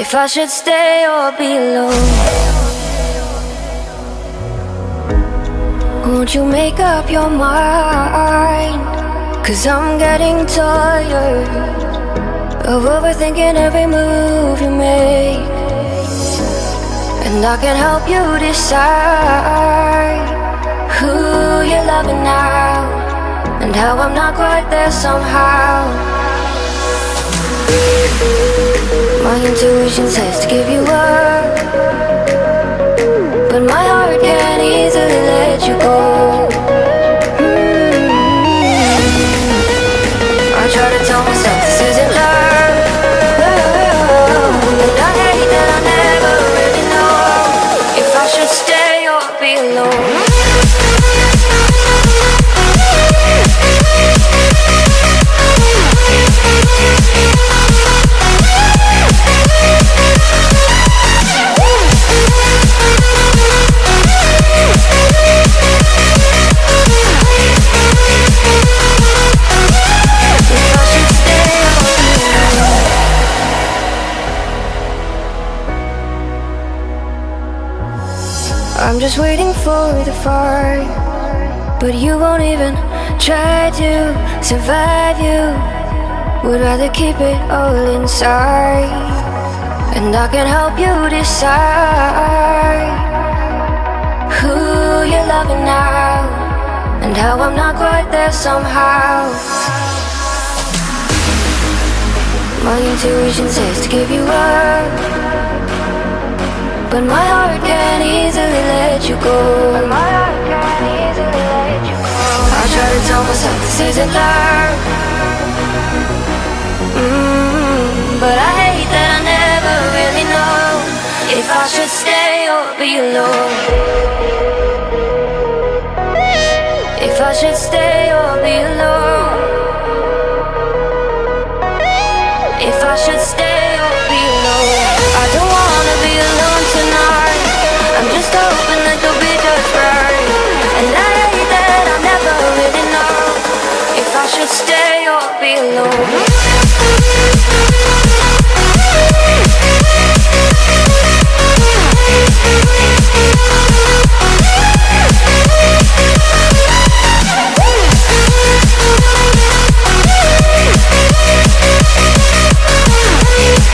if I should stay or be alone. Won't you make up your mind? 'Cause I'm getting tired of overthinking every move you make. And I can help you decide who you're loving now, and how I'm not quite there somehow. My intuition says to give you up, but my heart can't easily let you go. I try to tell myself this isn't love, and I hate that I never really know if I should stay or be alone. I'm just waiting for the fire, but you won't even try to survive. You would rather keep it all inside, and I can help you decide who you're loving now, and how I'm not quite there somehow. My intuition says to give you up, but my heart can't easily let you go. I try to tell myself this isn't love, but I hate that I never really know if I should stay or be alone. If I should stay or be alone.